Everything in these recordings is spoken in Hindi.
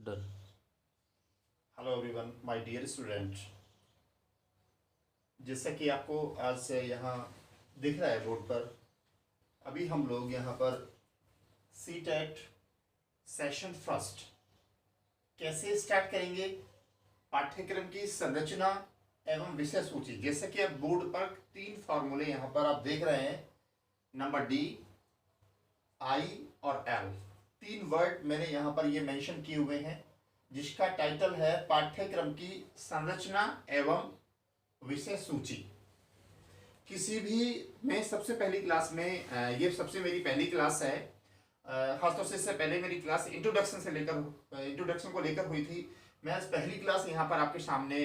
Done. Hello everyone my dear student. जैसा कि आपको आज से यहाँ दिख रहा है बोर्ड पर, अभी हम लोग यहाँ पर सी टेट सेशन फर्स्ट कैसे स्टार्ट करेंगे, पाठ्यक्रम की संरचना एवं विषय सूची। जैसे कि आप बोर्ड पर तीन फॉर्मूले यहाँ पर आप देख रहे हैं, नंबर डी, आई और एल। तीन वर्ड मैंने यहाँ पर ये मेंशन किए हुए हैं, जिसका टाइटल है पाठ्यक्रम की संरचना एवं विषय सूची। किसी भी मैं सबसे पहली क्लास में ये सबसे मेरी पहली क्लास है, खासतौर से इससे पहले मेरी क्लास इंट्रोडक्शन को लेकर हुई थी। मैं आज पहली क्लास यहाँ पर आपके सामने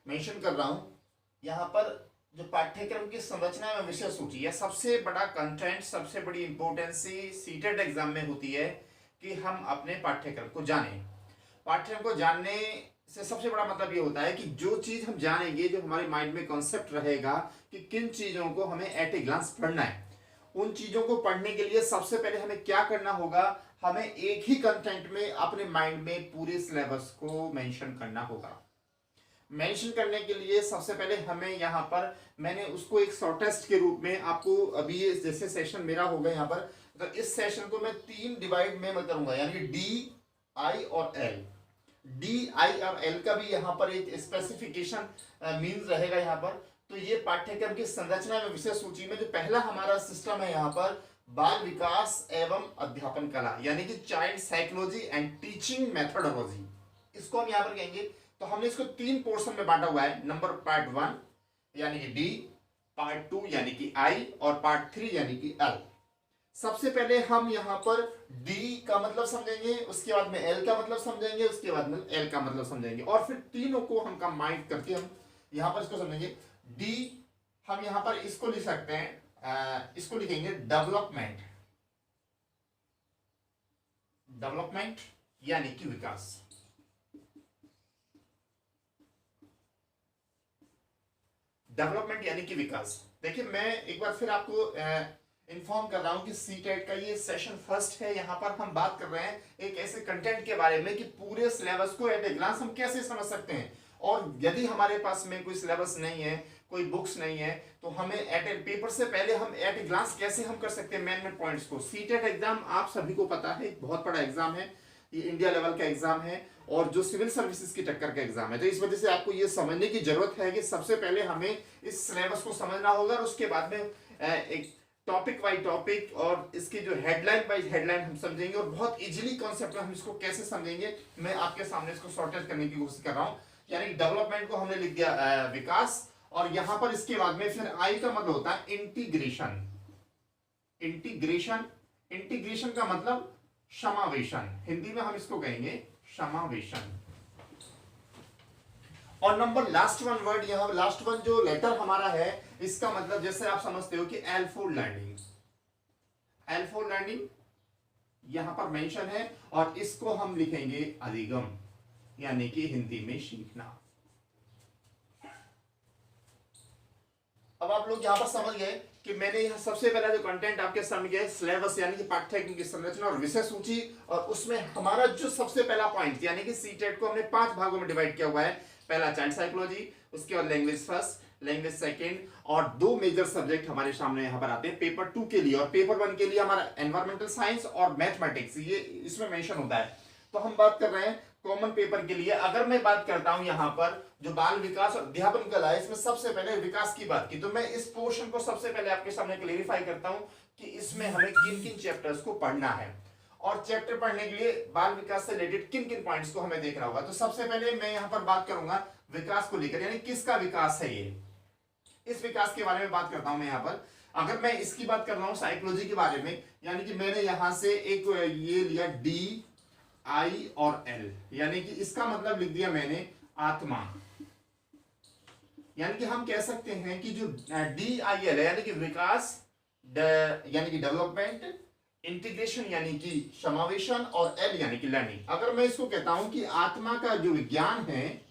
मेंशन कर रहा हूँ। यहाँ पर जो पाठ्यक्रम की संरचना एवं विषय सूची, यह सबसे बड़ा कंटेंट, सबसे बड़ी इंपॉर्टेंसी सीटेट एग्जाम में होती है कि हम अपने पाठ्यक्रम को जानें। पाठ्यक्रम को जानने से सबसे बड़ा मतलब ये होता है कि जो चीज हम जानेंगे, जो हमारे माइंड में कॉन्सेप्ट रहेगा कि किन चीजों को हमें एट ए ग्लांस पढ़ना है, उन चीजों को पढ़ने के लिए सबसे पहले हमें क्या करना होगा, हमें एक ही कंटेंट में अपने माइंड में पूरे सिलेबस को मेंशन करना होगा। मेंशन करने के लिए सबसे पहले हमें यहाँ पर मैंने उसको एक शॉर्टेस्ट के रूप में आपको, अभी ये जैसे सेशन मेरा होगा यहाँ पर, तो इस सेशन को मैं तीन डिवाइड में मैं करूंगा, यानी कि डी, आई और एल। डी, आई और एल का भी यहाँ पर एक स्पेसिफिकेशन मीन्स रहेगा यहाँ पर। तो ये पाठ्यक्रम की संरचना में विषय सूची में जो पहला हमारा सिस्टम है यहाँ पर, बाल विकास एवं अध्यापन कला, यानी कि child psychology and teaching methodology, इसको हम यहाँ पर कहेंगे। तो हमने इसको तीन पोर्शन में बांटा हुआ है। नंबर पार्ट 1 यानी कि डी, पार्ट 2 यानी कि आई और पार्ट 3 यानी कि एल। सबसे पहले हम यहाँ पर डी का मतलब समझेंगे, उसके बाद में एल का मतलब समझेंगे, उसके बाद में एल का मतलब समझेंगे, और फिर तीनों को हम कंबाइन करके हम यहाँ पर इसको समझेंगे। डी हम यहाँ पर इसको लिख सकते हैं, इसको लिखेंगे डेवलपमेंट। डेवलपमेंट यानी कि विकास। डेवलपमेंट यानी कि विकास। देखिए, मैं एक बार फिर आपको इन्फॉर्म कर रहा हूं कि सी टेट का ये सेशन फर्स्ट है। यहाँ पर हम बात कर रहे हैं एक ऐसे कंटेंट के बारे में कि पूरे सिलेबस को एट ए ग्लांस हम कैसे समझ सकते हैं। और यदि हमारे पास में कोई सिलेबस नहीं है, कोई बुक्स नहीं है, तो हमें एट ए पेपर से पहले हम एट ए ग्लांस कैसे हम कर सकते हैं मेन मेन पॉइंट्स को। सी टेट एग्जाम आप सभी को पता है, एक बहुत बड़ा एग्जाम है, ये इंडिया लेवल का एग्जाम है और जो सिविल सर्विसेज की टक्कर का एग्जाम है। तो इस वजह से आपको ये समझने की जरूरत है कि सबसे पहले हमें इस सिलेबस को समझना होगा, और उसके बाद में एक टॉपिक वाइज टॉपिक और इसकी जो हेडलाइन वाइज हेडलाइन हम समझेंगे, और बहुत इजीली कॉन्सेप्ट हम इसको कैसे समझेंगे, मैं आपके सामने इसको सॉर्टेड करने की कोशिश कर रहा हूं। यानी डेवलपमेंट को हमने लिख दिया विकास, और यहां पर इसके बाद में फिर आई का मतलब होता है इंटीग्रेशन। इंटीग्रेशन, इंटीग्रेशन का मतलब समावेशन, हिंदी में हम इसको कहेंगे समावेशन। और नंबर लास्ट वन वर्ड, यहां लास्ट वन जो लेटर हमारा है, इसका मतलब जैसे आप समझते हो कि L for learning. L for learning यहां पर मेंशन है, और इसको हम लिखेंगे अधिगम, यानी कि हिंदी में सीखना। अब आप लोग यहां पर समझ गए कि मैंने यहां सबसे पहला जो कंटेंट आपके सामने किया है सिलेबस, यानी कि पाठ्यक्रम की संरचना और विषय सूची, और उसमें हमारा जो सबसे पहला पॉइंट, यानी कि सी टेट को हमने 5 भागों में डिवाइड किया हुआ है। पहला चाइल्ड साइकोलॉजी, उसके बाद लैंग्वेज फर्स्ट, लैंग्वेज सेकंड, और 2 मेजर सब्जेक्ट हमारे सामने यहां पर आते हैं पेपर 2 के लिए, और पेपर 1 के लिए हमारा एनवायरमेंटल साइंस और मैथमेटिक्स, ये इसमें मेंशन होता है। तो हम बात कर रहे हैं कॉमन पेपर के लिए। अगर मैं बात करता हूं यहां पर जो बाल विकास और अध्यापन कला है, इसमें सबसे पहले विकास की बात की, तो मैं इस पोर्शन को सबसे पहले आपके सामने क्लेरिफाई करता हूं कि इसमें हमें किन किन चैप्टर्स को पढ़ना है, और चैप्टर पढ़ने के लिए बाल विकास से रिलेटेड किन किन पॉइंट्स को हमें देखना होगा। तो सबसे पहले मैं यहां पर बात करूंगा विकास को लेकर, यानी किसका विकास है ये, इस विकास के बारे में बात करता हूं मैं यहां पर। अगर मैं इसकी बात कर रहा हूं साइकोलॉजी के बारे में, यानी कि मैंने यहां से एक ये लिया डी, आई और एल, यानी कि इसका मतलब लिख दिया मैंने आत्मा। यानी कि हम कह सकते हैं कि जो डी, आई, एल है, यानी कि विकास, यानी कि डेवलपमेंट, इंटीग्रेशन यानी कि समावेशन, और एल यानी कि लर्निंग। अगर मैं इसको कहता हूं कि आत्मा का जो विज्ञान है,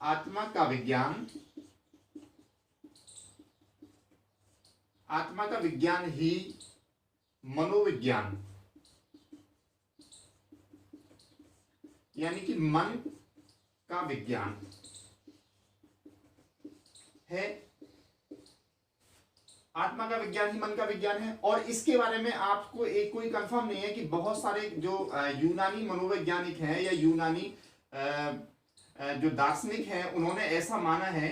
आत्मा का विज्ञान, आत्मा का विज्ञान ही मनोविज्ञान, यानी कि मन का विज्ञान है। आत्मा का विज्ञान ही मन का विज्ञान है। और इसके बारे में आपको एक कोई कंफर्म नहीं है कि बहुत सारे जो यूनानी मनोवैज्ञानिक हैं या यूनानी जो दार्शनिक हैं उन्होंने ऐसा माना है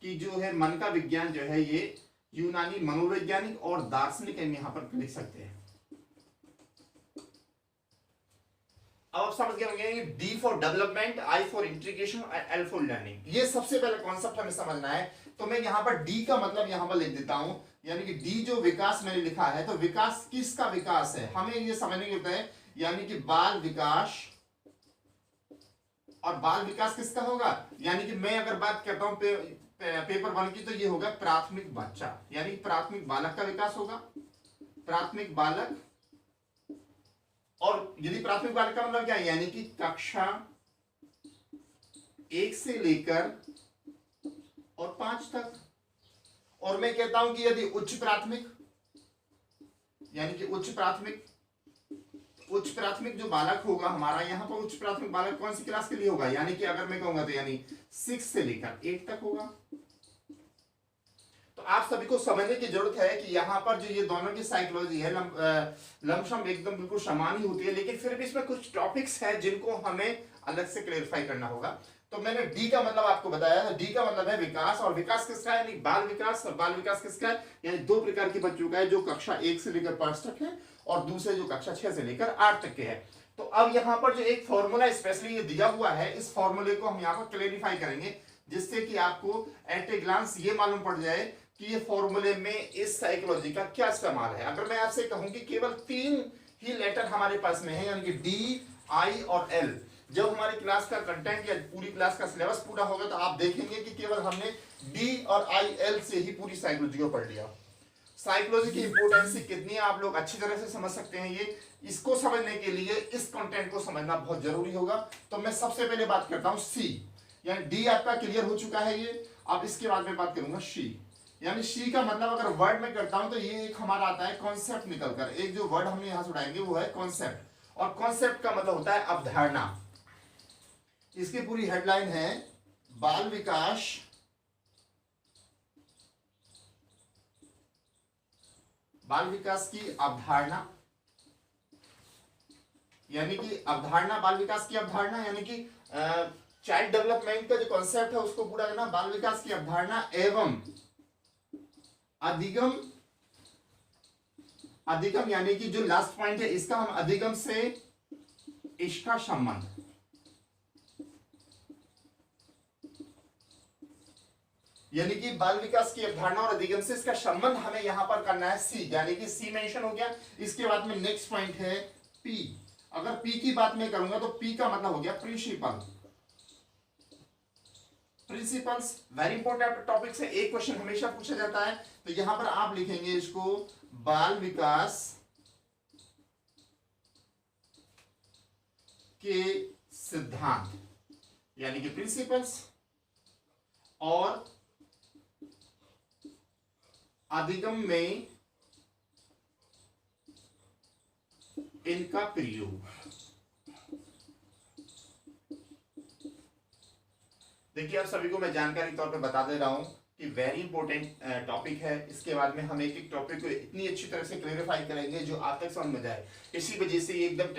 कि जो है मन का विज्ञान जो है ये यूनानी मनोवैज्ञानिक और दार्शनिक हम यहां पर लिख सकते हैं। अब आप समझ गए होंगे D for development, I for integration, L for learning. ये सबसे पहले कॉन्सेप्ट हमें समझना है। तो मैं यहां पर डी का मतलब यहां पर लिख देता हूं, यानी कि डी जो विकास मैंने लिखा है, तो विकास किसका विकास है हमें ये समझने की होता है, यानी कि बाल विकास। और बाल विकास किसका होगा, यानी कि मैं अगर बात करता हूं पेपर 1 की, तो ये होगा प्राथमिक बच्चा, यानी प्राथमिक बालक का विकास होगा, प्राथमिक बालक। और यदि प्राथमिक बालक का मतलब क्या है, यानी कि कक्षा 1 से लेकर और 5 तक। और मैं कहता हूं कि यदि उच्च प्राथमिक, यानी कि उच्च प्राथमिक जो बालक होगा हमारा, यहां पर उच्च प्राथमिक बालक कौन सी क्लास के लिए होगा, यानी कि अगर मैं कहूंगा तो यानी 6 से लेकर 8 तक होगा। तो आप सभी को समझने की जरूरत है कि यहां पर जो ये दोनों की साइकोलॉजी है लमसम एकदम बिल्कुल समान ही होती है, लेकिन फिर भी इसमें कुछ टॉपिक्स हैं जिनको हमें अलग से क्लेरिफाई करना होगा। तो मैंने डी का मतलब आपको बताया है, डी का मतलब है विकास। और विकास किसका है, यानी बाल विकास। और बाल विकास किसका है, यानी 2 प्रकार के बच्चों का है, जो कक्षा 1 से लेकर 5 तक है और दूसरे जो कक्षा 6 से लेकर 8 तक के है। तो अब यहाँ पर जो एक फॉर्मूला स्पेशली ये दिया हुआ है, इस फॉर्मूले को हम यहाँ पर क्लेरिफाई करेंगे, जिससे कि आपको एट ए ग्लांस ये मालूम पड़ जाए कि ये फॉर्मूले में इस साइकोलॉजी का क्या इस्तेमाल है। अगर मैं आपसे कहूं कि केवल 3 ही लेटर हमारे पास में है, यानी कि डी, आई और एल, जब हमारी क्लास का कंटेंट या पूरी क्लास का सिलेबस पूरा होगा तो आप देखेंगे कि केवल हमने डी और आई एल से ही पूरी साइकोलॉजी को पढ़ लिया। साइकोलॉजी की इंपोर्टेंस कितनी है आप लोग अच्छी तरह से समझ सकते हैं। ये इसको समझने के लिए इस कंटेंट को समझना बहुत जरूरी होगा। तो मैं सबसे पहले बात करता हूं सी, यानी डी आपका क्लियर हो चुका है ये। अब इसके बाद में बात करूंगा शी, यानी शी का मतलब अगर वर्ड में करता हूं तो ये एक हमारा आता है कॉन्सेप्ट निकलकर। एक जो वर्ड हमने यहां से उड़ाएंगे वो है कॉन्सेप्ट। और कॉन्सेप्ट का मतलब होता है अवधारणा। इसकी पूरी हेडलाइन है बाल विकास की अवधारणा, यानी कि अवधारणा, बाल विकास की अवधारणा, यानी कि चाइल्ड डेवलपमेंट का जो कॉन्सेप्ट है उसको पूरा करना, बाल विकास की अवधारणा एवं अधिगम। अधिगम यानी कि जो लास्ट पॉइंट है इसका हम अधिगम से इसका संबंध, यानी कि बाल विकास की अवधारणा और अधिगम से इसका संबंध हमें यहां पर करना है सी, यानी कि सी मेंशन हो गया। इसके बाद में नेक्स्ट पॉइंट है पी। अगर पी की बात मैं करूंगा तो पी का मतलब हो गया principal. Principals very important topic से एक क्वेश्चन हमेशा पूछा जाता है, तो यहां पर आप लिखेंगे इसको बाल विकास के सिद्धांत, यानी कि प्रिंसिपल्स और अधिगम में इनका प्रयोग। देखिए आप सभी को मैं जानकारी तौर पे बता दे रहा हूं कि वेरी इंपॉर्टेंट टॉपिक है। इसके बाद में हम एक एक टॉपिक को इतनी अच्छी तरह से क्लेरिफाई करेंगे जो आप तक समझ में जाए। इसी वजह से ये एकदम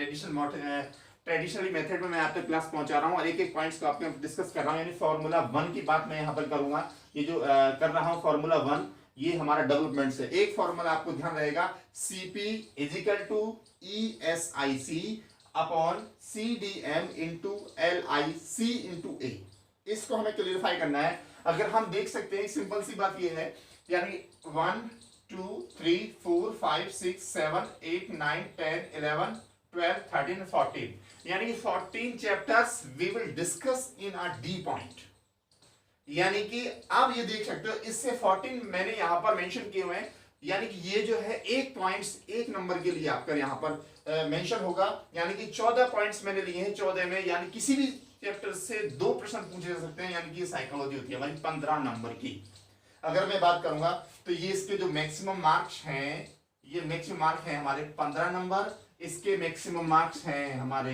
ट्रेडिशनली मेथड में मैं आप तक क्लास पहुंचा रहा हूं और एक एक पॉइंट्स को आपके डिस्कस कर रहा हूं। यानी फार्मूला 1 की बात मैं यहां पर करूंगा। ये जो कर रहा हूं फार्मूला 1, ये हमारा डेवलपमेंट से एक फार्मूला आपको ध्यान रहेगा, CP is equal to ESIC upon CDM into LIC into A। इसको हमें क्लियरिफाई करना है। अगर हम देख सकते हैं सिंपल सी बात ये है, यानी 1 2 3 4 5 6 7 8 9 10 11 12 13 14, यानी कि 14 chapters we will discuss in a D point. यानी कि आप ये देख सकते हो इससे 14 मैंने यहां पर मेंशन किए हुए हैं, यानी कि ये जो है एक पॉइंट्स एक नंबर के लिए आपका यहां पर मेंशन होगा। यानी कि 14 पॉइंट्स मैंने लिए हैं 14 में, यानी किसी भी चैप्टर से 2 प्रश्न पूछे जा सकते हैं। यानी कि साइकोलॉजी होती है हमारी 15 नंबर की। अगर मैं बात करूंगा तो ये इसके जो मैक्सिमम मार्क्स हैं, ये मैक्सिमम मार्क है हमारे 15 नंबर। इसके मैक्सिमम मार्क्स हैं हमारे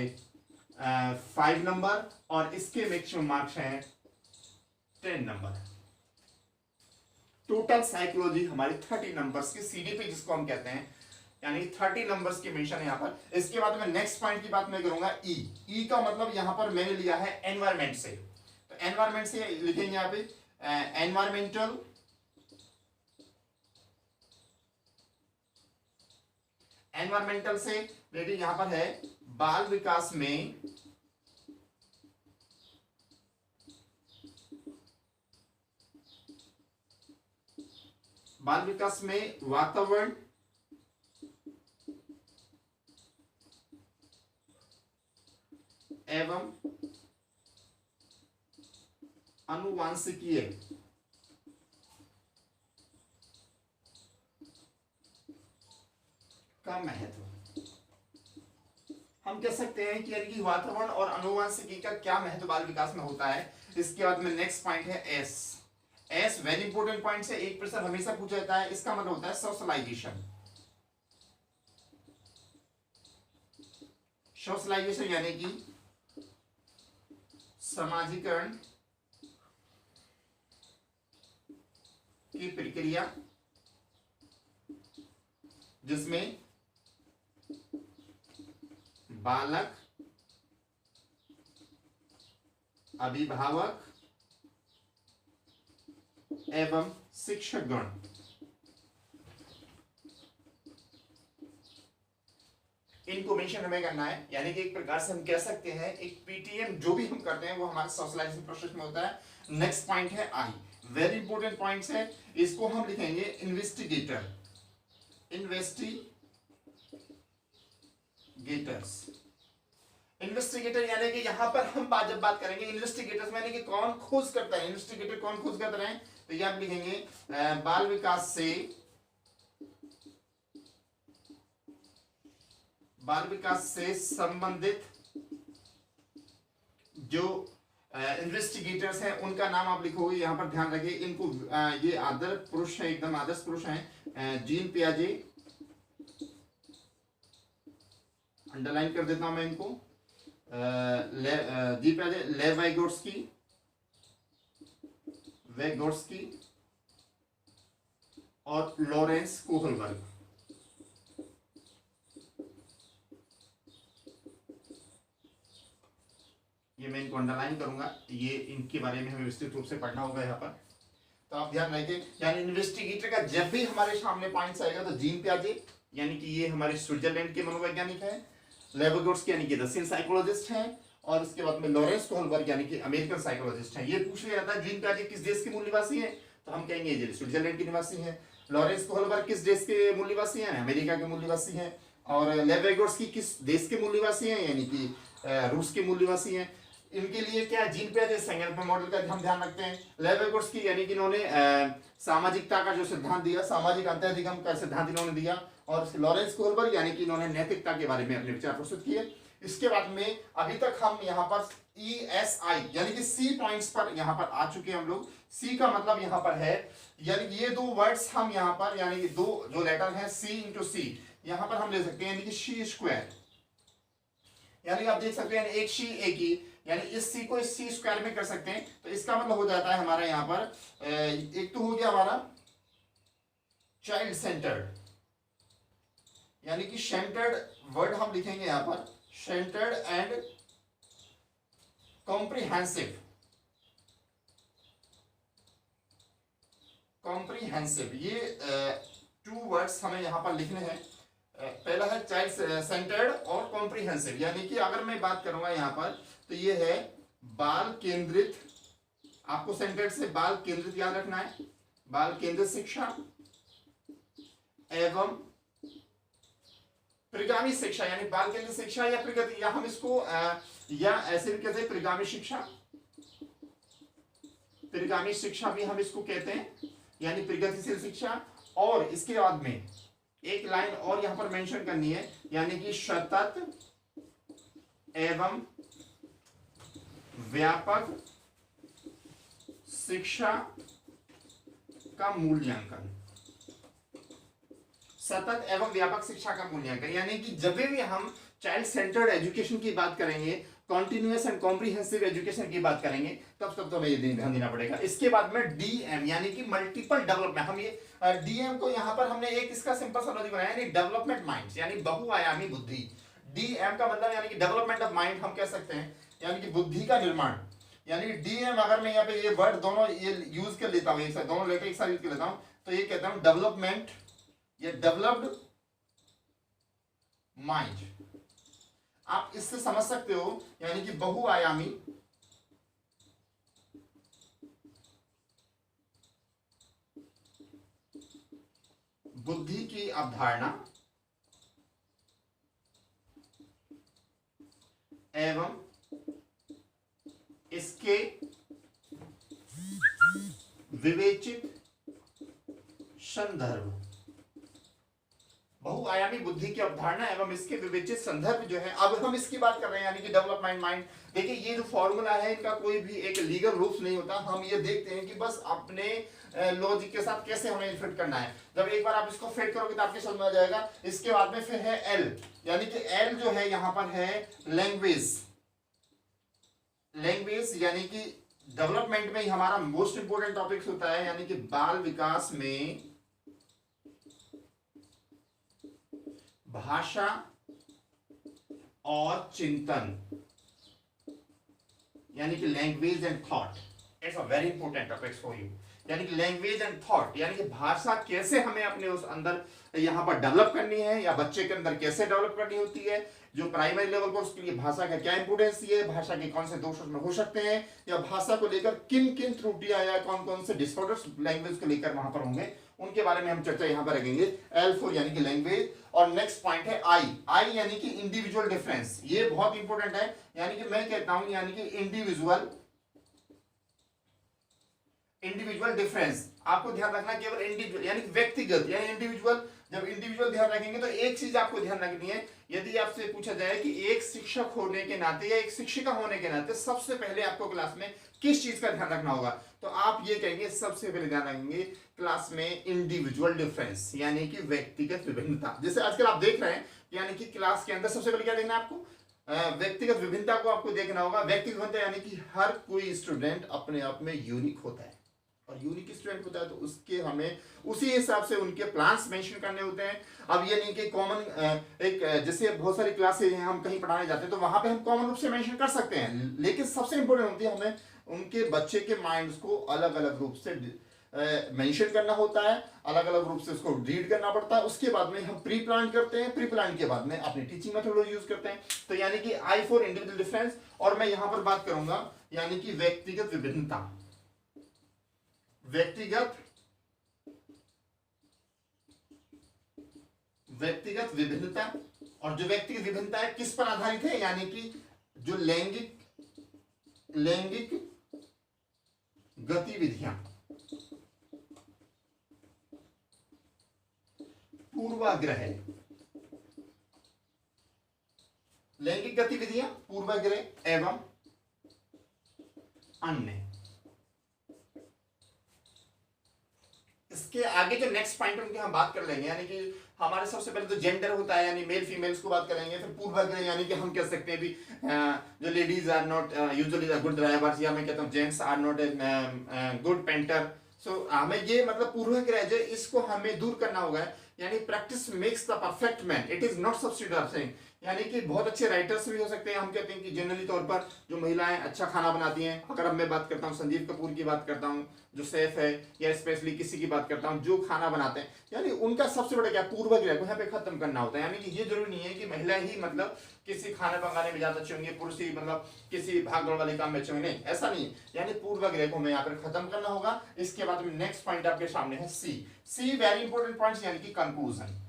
5 नंबर और इसके मैक्सिमम मार्क्स हैं 10 नंबर। टोटल साइकोलॉजी हमारी 30 नंबर्स की सीडीपी जिसको हम कहते हैं, यानी 30 नंबर्स की मेंशन है यहाँ पर। इसके बाद में नेक्स्ट पॉइंट की बात मैं करूंगा ई का मतलब यहाँ पर मैंने लिया है एनवायरमेंट से। तो एनवायरमेंट से लिखेंगे यहाँ पे एनवायरमेंटल से रिलेटेड यहाँ पर है बाल विकास में वातावरण एवं आनुवांशिकीय का महत्व। हम कह सकते हैं कि यानी कि वातावरण और आनुवांशिकी का क्या महत्व बाल विकास में होता है। इसके बाद में नेक्स्ट पॉइंट है एस वेरी इंपॉर्टेंट पॉइंट है, एक प्रश्न हमेशा पूछा जाता है। इसका मतलब होता है सोशलाइजेशन। सोशलाइजेशन यानी कि सामाजिकरण की प्रक्रिया जिसमें बालक, अभिभावक एवं शिक्षकगण इनको मेंशन हमें करना है। यानी कि एक प्रकार से हम कह सकते हैं एक पीटीएम जो भी हम करते हैं वो हमारे सोशलाइजेशन प्रोसेस में होता है। नेक्स्ट पॉइंट है आई, वेरी इंपॉर्टेंट पॉइंट्स है। इसको हम लिखेंगे इन्वेस्टिगेटर, इन्वेस्टिगेटर यानी कि यहां पर हम जब बात करेंगे इन्वेस्टिगेटर्स यानी कि कौन खोज करता है, इन्वेस्टिगेटर कौन खोज करते हैं, तो ये आप लिखेंगे बाल विकास से संबंधित जो इन्वेस्टिगेटर्स हैं उनका नाम आप लिखोगे। यहां पर ध्यान रखिए इनको, ये आदर्श पुरुष है, एकदम आदर्श पुरुष हैं। जीन पियाजे, अंडरलाइन कर देता हूं मैं इनको, जी पियाजे, लेव वाइगोट्स्की और लॉरेंस कोहलबर्ग। ये मैं इनको अंडरलाइन करूंगा, ये इनके बारे में हमें विस्तृत रूप से पढ़ना होगा यहाँ पर। तो आप ध्यान रखिए, यानी इन्वेस्टिगेटर का जब भी हमारे सामने पॉइंट्स आएगा तो जीन पियाजे यानी कि ये हमारे स्विट्जरलैंड के मनोवैज्ञानिक हैं, लेविगोट्स्की यानी कि रशियन साइकोलॉजिस्ट हैं, और उसके बाद में लॉरेंस कोहलबर्ग यानी कि अमेरिकन साइकोलॉजिस्ट हैं। ये पूछ लिया जाता है जीन पियाजे किस देश के मूल निवासी हैं, तो हम कहेंगे ये स्विट्जरलैंड के निवासी हैं। लॉरेंस कोहलबर्ग किस देश के मूल निवासी हैं, अमेरिका के मूल निवासी हैं। और लेविगोट्स्की किस देश के मूल निवासी हैं, यानी कि रूस के मूल निवासी हैं। इनके लिए क्या जीन पियाजे संकल्प मॉडल का हम ध्यान रखते हैं। लेविगोट्स्की यानी कि इन्होंने सामाजिकता का जो सिद्धांत दिया, सामाजिक अंतर्धिगम का सिद्धांत इन्होंने दिया। और लॉरेंस कोहलबर्ग यानी कि इन्होंने नैतिकता के बारे में अपने विचार प्रस्तुत किए। इसके बाद में अभी तक हम यहाँ पर ESI यानी कि सी पॉइंट्स पर यहाँ पर आ चुके हैं हम लोग। सी का मतलब यहाँ पर है, यानी कि ये दो वर्ड्स हम यहाँ पर, यानी कि दो जो लेटर हैं C इंटू सी, यहाँ पर हम ले सकते हैं यानी कि सी स्क्वायर। यानी आप देख सकते हैं एक सी एक ही, यानी इस सी को इस सी स्क्वायर में कर सकते हैं। तो इसका मतलब हो जाता है हमारा यहाँ पर एक तो हो गया हमारा चाइल्ड सेंटर्ड, यानी कि सेंटर्ड वर्ड हम लिखेंगे यहाँ पर सेंटर्ड एंड कॉम्प्रिहेंसिव। ये टू वर्ड्स हमें यहाँ पर लिखने हैं। पहला है चाइल्ड सेंटर्ड और कॉम्प्रिहेंसिव, यानी कि अगर मैं बात करूंगा यहाँ पर तो ये है बाल केंद्रित। आपको सेंटर्ड से बाल केंद्रित याद रखना है, बाल केंद्रित शिक्षा एवं परिगामी शिक्षा, यानी बाल केंद्रित शिक्षा या प्रगति, या हम इसको या ऐसे भी कहते हैं परिगामी शिक्षा भी हम इसको कहते हैं, यानी प्रगतिशील शिक्षा। और इसके बाद में एक लाइन और यहां पर मेंशन करनी है, यानी कि सतत एवं व्यापक शिक्षा का मूल्यांकन। सतत एवं व्यापक शिक्षा का मूल्यांकन, यानी कि जब भी हम चाइल्ड सेंटर्ड एजुकेशन की बात करेंगे कॉन्टिन्यूअस एंड कॉम्प्रिहेंसिव एजुकेशन की बात करेंगे तब तो हमें ये ध्यान देना पड़ेगा। इसके बाद में डीएम यानी कि मल्टीपल डेवलपमेंट, हम ये डीएम को यहाँ पर हमने एक इसका सिंपल सा लॉजिक बनाया, यानी डेवलपमेंट माइंड यानी बहुआयामी बुद्धि। डीएम का मतलब यानी कि डेवलपमेंट ऑफ माइंड हम कह सकते हैं, यानी कि बुद्धि का निर्माण। यानी डीएम अगर मैं यहाँ पे ये वर्ड दोनों ये यूज कर लेता हूँ, एक साथ दोनों लेटर एक साथ यूज कर लेता हूँ, तो ये कहता हूँ डेवलपमेंट या डेवलप्ड माइंड। आप इससे समझ सकते हो यानी कि बहुआयामी बुद्धि की अवधारणा एवं इसके विवेचित संदर्भ। बहुआयामी बुद्धि की अवधारणा एवं इसके विवेचित संदर्भ जो है, अब हम इसकी बात कर रहे हैं यानी कि डेवलपमेंट माइंड। देखिए ये जो फॉर्मूला है इनका कोई भी एक लीगल रूप नहीं होता, हम ये देखते हैं कि बस अपने लॉजिक के साथ कैसे हमें फिट करना है। जब एक बार आप इसको फिट करोगे तो आपके समझ में आ जाएगा। इसके बाद में फिर है एल, यानी कि एल जो है यहां पर है लैंग्वेज। लैंग्वेज यानी कि डेवलपमेंट में हमारा मोस्ट इंपोर्टेंट टॉपिक होता है, यानी कि बाल विकास में भाषा और चिंतन, यानी कि language and thought. It's a very important topic for you. यानी कि लैंग्वेज एंड थॉट यानी कि भाषा कैसे हमें अपने उस अंदर यहां पर डेवलप करनी है, या बच्चे के अंदर कैसे डेवलप करनी होती है, जो प्राइमरी लेवल पर उसके लिए भाषा का क्या इंपोर्टेंस है, भाषा के कौन से दोष उसमें हो सकते हैं, या भाषा को लेकर किन किन त्रुटियां या कौन कौन से डिसऑर्डर्स लैंग्वेज को लेकर वहां पर होंगे, उनके बारे में हम चर्चा यहां पर रखेंगे। L4 यानी कि लैंग्वेज। और नेक्स्ट पॉइंट है आई यानी कि इंडिविजुअल डिफरेंस। ये बहुत इंपॉर्टेंट है, यानी कि मैं कहता हूं यानी कि इंडिविजुअल डिफरेंस। आपको ध्यान रखना केवल इंडिविजुअल यानी कि व्यक्तिगत, यानी इंडिविजुअल। जब इंडिविजुअल ध्यान रखेंगे तो एक चीज आपको ध्यान रखनी है, यदि आपसे पूछा जाए कि एक शिक्षक होने के नाते या एक शिक्षिका होने के नाते सबसे पहले आपको क्लास में किस चीज का ध्यान रखना होगा, तो आप ये कहेंगे सबसे पहले ध्यान रखेंगे क्लास में इंडिविजुअल डिफरेंस, यानी कि व्यक्तिगत विभिन्नता। जैसे आजकल आप देख रहे हैं, यानी कि क्लास के अंदर सबसे पहले क्या देखना है आपको, व्यक्तिगत विभिन्नता को आपको देखना होगा। व्यक्तिगत विभिन्नता यानी कि हर कोई स्टूडेंट अपने आप में यूनिक होता है, और यूनिक स्टूडेंट होता है तो उसके हमें उसी हिसाब से उनके प्लान्स मेंशन करने होते हैं। अब ये नहीं कि कॉमन एक जैसे बहुत सारी क्लासेज हैं, हम कहीं पढ़ाने जाते हैं तो वहां पे हम कॉमन रूप से मेंशन कर सकते हैं, लेकिन सबसे इंपॉर्टेंट होती है हमें उनके बच्चे के माइंड्स को अलग अलग रूप से मेंशन करना होता है, अलग अलग रूप से उसको रीड करना पड़ता है। उसके बाद में हम प्री प्लान करते हैं, प्री प्लान के बाद में अपनी टीचिंग मेथोडोलॉजी यूज करते हैं। तो यानी कि आई फॉर इंडिविजुअल डिफरेंस, और मैं यहां पर बात करूंगा यानी कि व्यक्तिगत विभिन्नता। व्यक्तिगत विभिन्नता, और जो व्यक्तिगत विभिन्नता है किस पर आधारित है, यानी कि जो लैंगिक गतिविधियां, पूर्वाग्रह, लैंगिक गतिविधियां, पूर्वाग्रह एवं अन्य। इसके आगे जो नेक्स्ट पॉइंट उनकी हम बात कर लेंगे, यानी कि हमारे सबसे पहले तो जेंडर होता है, यानी मेल फीमेल्स को बात करेंगे। फिर पूर्वाग्रह यानी कि हम कह सकते हैं भी जो ladies are not usually good drivers, या मैं कहता हूँ gents are not a good painter. So हमें ये मतलब पूर्वाग्रह जो इसको हमें दूर करना होगा, यानी practice makes the perfect man, it is not substitute. यानी कि बहुत अच्छे राइटर्स भी हो सकते हैं। हम कहते हैं कि जनरली तौर पर जो महिलाएं अच्छा खाना बनाती हैं, अगर अब मैं बात करता हूँ संजीव कपूर की बात करता हूँ जो शेफ है, या स्पेशली किसी की बात करता हूँ जो खाना बनाते हैं, यानी उनका सबसे बड़ा क्या पूर्वाग्रह को यहाँ पे खत्म करना होता है। यानी कि ये जरूरी नहीं है कि महिला ही मतलब किसी खाना पकाने में ज्यादा अच्छे होंगे, पुरुष ही मतलब किसी भागदौड़ वाले काम में अच्छे होंगे, नहीं, ऐसा नहीं है। यानी पूर्वाग्रह को हमें यहाँ पर खत्म करना होगा। इसके बाद में नेक्स्ट पॉइंट आपके सामने है सी वेरी इंपॉर्टेंट पॉइंट, यानी कि कंक्लूजन।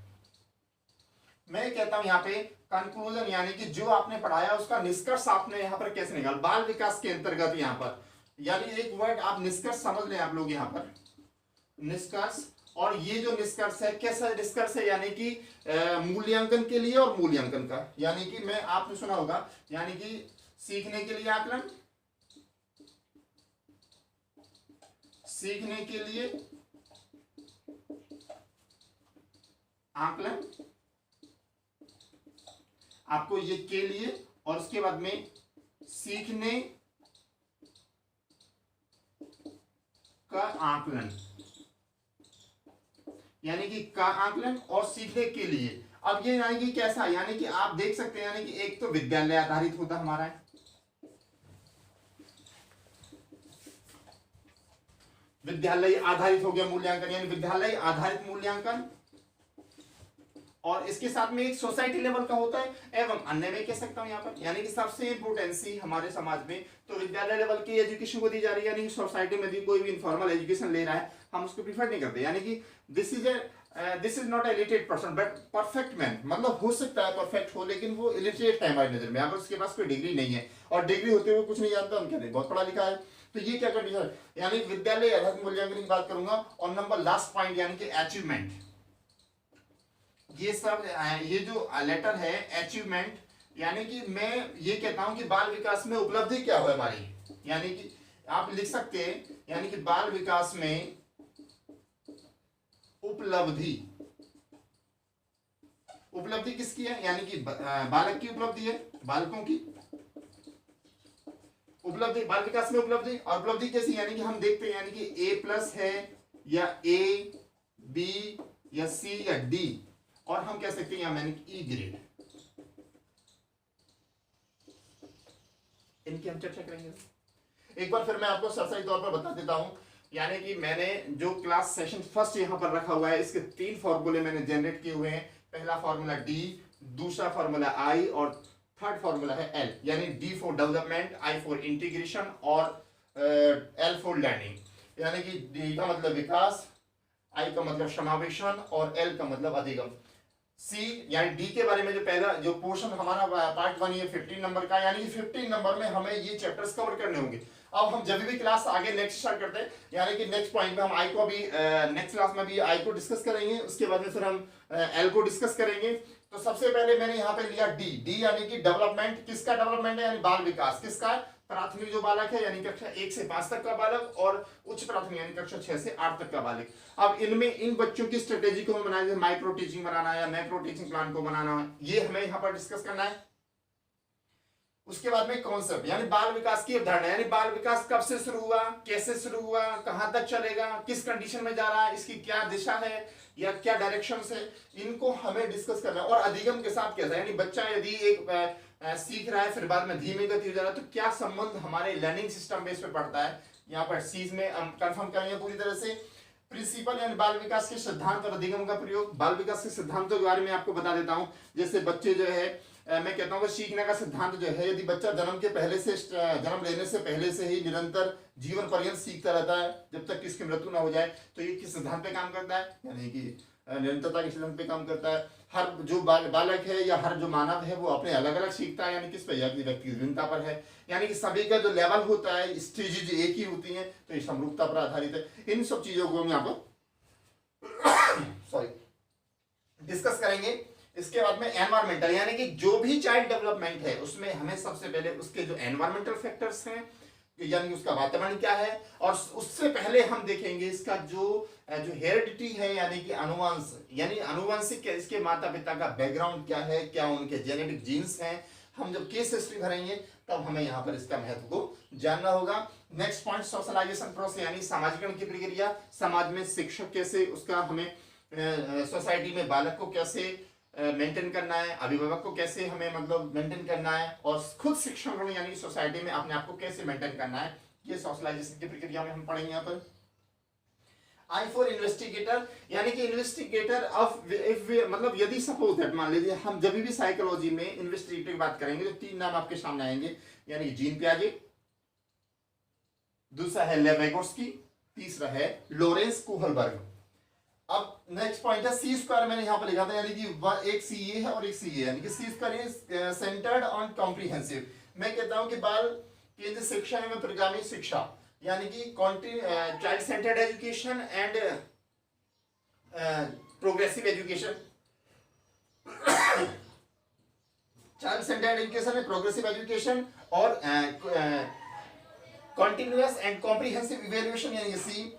मैं कहता हूं यहाँ पे कंक्लूजन यानी कि जो आपने पढ़ाया उसका निष्कर्ष आपने यहाँ पर कैसे निकाल, बाल विकास के अंतर्गत यहाँ पर, यानी एक वर्ड आप निष्कर्ष समझ लें आप लोग यहाँ पर, निष्कर्ष। और ये जो निष्कर्ष है कैसा निष्कर्ष है, यानी कि मूल्यांकन के लिए और मूल्यांकन का, यानी कि मैं आपने सुना होगा यानी कि सीखने के लिए आकलन, सीखने के लिए आकलन, आपको ये के लिए, और उसके बाद में सीखने का आकलन, यानी कि का आकलन और सीखने के लिए। अब ये यानी कि कैसा, यानी कि आप देख सकते हैं, यानी कि एक तो विद्यालय आधारित होता हमारा है, विद्यालय आधारित हो गया मूल्यांकन, यानी विद्यालय आधारित मूल्यांकन, और इसके साथ में एक सोसाइटी लेवल का होता है, एवं अन्य में कह सकता हूं यहाँ पर, यानी कि सबसे इंपोर्टेंसी हमारे समाज में तो विद्यालय लेवल की एजुकेशन को दी जा रही है, यानी कि सोसाइटी में भी कोई भी इनफॉर्मल एजुकेशन ले रहा है हम उसको प्रीफर नहीं करते, यानी कि this is not elited person but perfect man, मतलब हो सकता है परफेक्ट हो लेकिन वो इलिटरेट है हमारी नजर में, अगर उसके पास कोई डिग्री नहीं है और डिग्री होते हुए कुछ नहीं जानता, उनके लिए बहुत पढ़ा लिखा है, तो ये क्या कंडीशन है, यानी विद्यालय आधारित मूल्यांकन की बात करूंगा। और नंबर लास्ट पॉइंट यानी कि अचीवमेंट, ये सब ये जो लेटर है अचीवमेंट, यानी कि मैं ये कहता हूं कि बाल विकास में उपलब्धि क्या हो हमारी, यानी कि आप लिख सकते हैं, यानी कि बाल विकास में उपलब्धि, उपलब्धि किसकी है, यानी कि बालक की उपलब्धि है, बालकों की उपलब्धि, बाल विकास में उपलब्धि। और उपलब्धि कैसी, यानी कि हम देखते हैं, यानी कि A+ है या A, B या C या D, और हम कह सकते हैं यानी कि E ग्रेड, इनकी हम चर्चा करेंगे। एक बार फिर मैं आपको सरसरी तौर पर बता देता हूं, यानी कि मैंने जो क्लास सेशन फर्स्ट यहां पर रखा हुआ है, इसके 3 फॉर्मूले मैंने जनरेट किए हुए हैं। पहला फॉर्मूला D, दूसरा फॉर्मूला I और थर्ड फॉर्मूला है L, यानी D for development, I for integration और L फॉर लर्निंग, यानी कि D का मतलब विकास, I का मतलब समावेशन और L का मतलब अधिगम। C यानी D के बारे में जो पहला जो पोर्शन हमारा पार्ट 1 ये 15 नंबर का, यानी कि 15 नंबर में हमें ये चैप्टर्स कवर करने होंगे। अब हम जब भी क्लास आगे नेक्स्ट स्टार्ट करते हैं, यानी कि नेक्स्ट पॉइंट में हम आई को भी नेक्स्ट क्लास में भी आई को डिस्कस करेंगे, उसके बाद में फिर हम एल को डिस्कस करेंगे। तो सबसे पहले मैंने यहाँ पे लिया डी यानी कि डेवलपमेंट, किसका डेवलपमेंट है, यानी बाल विकास, किसका, प्राथमिक जो बालक है यानी कक्षा 1 से 5 तक का बालक, और उच्च प्राथमिक यानी कक्षा 6 से 8 तक का बालक। अब इनमें इन बच्चों की स्ट्रेटेजी को बनाना है, माइक्रो टीचिंग बनाना है या मैक्रो टीचिंग प्लान को बनाना है, ये हमें यहाँ पर डिस्कस करना है। उसके बाद में कॉन्सेप्ट यानी बाल विकास की अवधारणा, यानी बाल विकास कब से शुरू हुआ, कैसे शुरू हुआ, कहां तक चलेगा, किस कंडीशन में जा रहा है, इसकी क्या दिशा है या क्या डायरेक्शन है, इनको हमें डिस्कस करना है। और अधिगम के साथ कैसा, यानी बच्चा यदि एक सीख रहा है फिर बाद में धीमी गति हो जा रहा है, तो क्या संबंध हमारे लर्निंग सिस्टम बेस पे पड़ता है, यहाँ पर सीज में हम कंफर्म करेंगे पूरी तरह से। प्रिंसिपल यानी बाल विकास के सिद्धांत और अधिगम का प्रयोग, बाल विकास के सिद्धांतों के बारे में आपको बता देता हूं। जैसे बच्चे जो है मैं कहता हूँ सीखने का सिद्धांत जो है, यदि बच्चा जन्म के पहले से जन्म लेने से पहले से ही निरंतर जीवन पर्यंत सीखता रहता है जब तक कि इसकी मृत्यु ना हो जाए, तो ये किस सिद्धांत पे काम करता है, यानी कि निरंतरता के सिद्धांत पे काम करता है। हर जो बालक है या हर जो मानव है वो अपने अलग अलग सीखता है, यानी किस पे, व्यक्ति की भिन्नता पर है, यानी कि सभी का जो लेवल होता है स्टेजेज एक ही होती है, तो ये समरूपता पर आधारित है। इन सब चीजों को हम यहाँ पर सॉरी डिस्कस करेंगे। इसके बाद में एनवायरमेंटल, यानी कि जो भी चाइल्ड डेवलपमेंट है उसमें हमें सबसे पहले उसके जो एनवायरमेंटल फैक्टर्स हैं, यानी उसका वातावरण क्या है, और उससे पहले हम देखेंगे इसका जो हेरिडिटी है, यानी कि अनुवंश, यानी अनुवंशिक इसके माता पिता का बैकग्राउंड क्या है, क्या उनके जेनेटिक जीन्स हैं। हम जब केस हिस्ट्री भरेंगे तब हमें यहाँ पर इसका महत्व को जानना होगा। नेक्स्ट पॉइंट सोशलाइजेशन प्रोसेस, यानी सामाजिकरण की प्रक्रिया, समाज में शिक्षक कैसे उसका हमें सोसाइटी में बालक को कैसे मेंटेन करना है, अभिभावक को कैसे हमें मतलब मेंटेन करना है, और खुद शिक्षण यानी सोसाइटी में अपने आप को कैसे मेंटेन करना है, ये सोशलाइजेशन की प्रक्रिया में हम पढ़ेंगे यहाँ पर। आई फॉर इन्वेस्टिगेटर, यानी कि इन्वेस्टिगेटर ऑफ मतलब यदि सपोज दैट मान लीजिए हम जब भी साइकोलॉजी में इन्वेस्टिगेटर की बात करेंगे तो 3 नाम आपके सामने आएंगे, यानी जीन पियाजे, दूसरा है लेव विगोत्स्की, तीसरा है लॉरेंस कुहलबर्ग। अब नेक्स्ट पॉइंट है सी स्क्वायर, मैंने यहाँ पर लिखा था, यानी कि एक सी ये है और एक सी ये, यानी कि c square is centred on comprehensive. मैं कहता हूँ कि बाल केंद्रित शिक्षा एवं परिगामी शिक्षा, यानी कि child centred education and progressive education, child centred education है, प्रोग्रेसिव एजुकेशन और कॉन्टिन्यूअस एंड कॉम्प्रिहेंसिव इवैल्यूएशन, यानी सी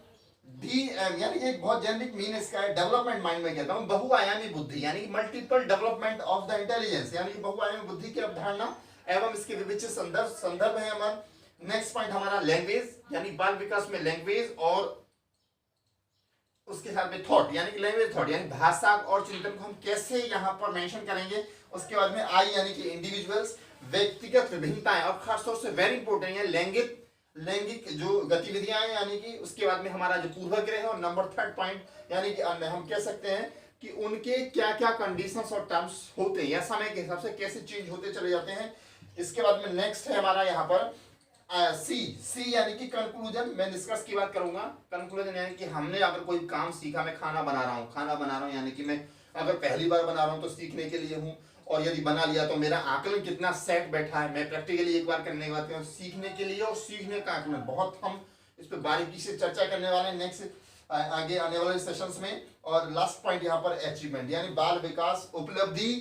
डी यानी एक बहुत जेनरिक मीन इसका है डेवलपमेंट माइंड में कहता हूं, बहुआयामी बुद्धि, यानी कि multiple development of the intelligence, यानी कि बहुआयामी बुद्धि की अवधारणा एवं इसके विविध संदर्भ है हमारा। नेक्स्ट पॉइंट हमारा लैंग्वेज, यानी बाल विकास में लैंग्वेज और उसके साथ में थॉट, यानी कि लैंग्वेज थॉट यानी भाषा और चिंतन को हम कैसे यहाँ पर मेंशन करेंगे। उसके बाद में आई यानी कि इंडिविजुअल्स, व्यक्तिगत विभिन्नताएं, और खासतौर से वेरी इंपॉर्टेंट है लैंगिक जो गतिविधियां हैं, यानी कि उसके बाद में हमारा जो पूर्वग्रह है। और नंबर 3 पॉइंट यानी कि हम कह सकते हैं कि उनके क्या क्या कंडीशंस और टर्म्स होते हैं या समय के हिसाब से कैसे चेंज होते चले जाते हैं। इसके बाद में नेक्स्ट है हमारा यहाँ पर सी यानी कि कंक्लूजन। मैं निष्कर्ष की बात करूंगा। कंक्लूजन यानी कि हमने अगर कोई काम सीखा, मैं खाना बना रहा हूँ यानी कि मैं अगर पहली बार बना रहा हूँ तो सीखने के लिए हूँ, और यदि बना लिया तो मेरा आकलन कितना सेट बैठा है। मैं प्रैक्टिकली एक बार करने के बाद सीखने के लिए और सीखने का आकलन, बहुत हम इस पर बारीकी से चर्चा करने वाले हैं नेक्स्ट आगे आने वाले सेशंस में। और लास्ट पॉइंट यहाँ पर अचीवमेंट, यानी बाल विकास उपलब्धि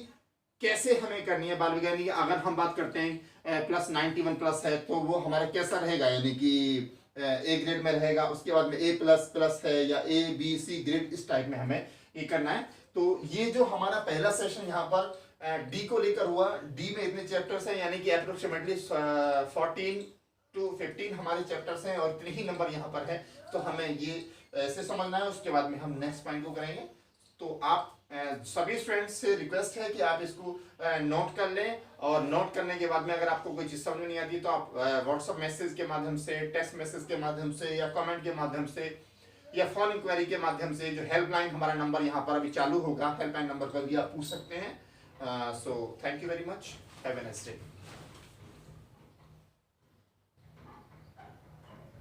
कैसे हमें करनी है। बाल विकास की अगर हम बात करते हैं +91+ है तो वो हमारा कैसा रहेगा, यानी कि ए ग्रेड में रहेगा। उसके बाद में A++ है या ABC ग्रेड, इस टाइप में हमें ये करना है। तो ये जो हमारा पहला सेशन यहाँ पर डी को लेकर हुआ। डी में इतने चैप्टर्स हैं, यानी कि अप्रोक्सीमेटली 14 to 15 हमारे चैप्टर्स हैं और इतने ही नंबर यहाँ पर है। तो हमें ये ऐसे समझना है। उसके बाद में हम नेक्स्ट पॉइंट को करेंगे। तो आप सभी स्टूडेंट्स से रिक्वेस्ट है कि आप इसको नोट कर लें, और नोट करने के बाद में अगर आपको कोई चीज़ समझ में नहीं आती तो आप व्हाट्सएप मैसेज के माध्यम से, टेक्स्ट मैसेज के माध्यम से, या कमेंट के माध्यम से, या फोन इंक्वायरी के माध्यम से, जो हेल्पलाइन हमारा नंबर यहाँ पर अभी चालू होगा, हेल्पलाइन नंबर पर भी आप पूछ सकते हैं। So thank you very much, have a nice day.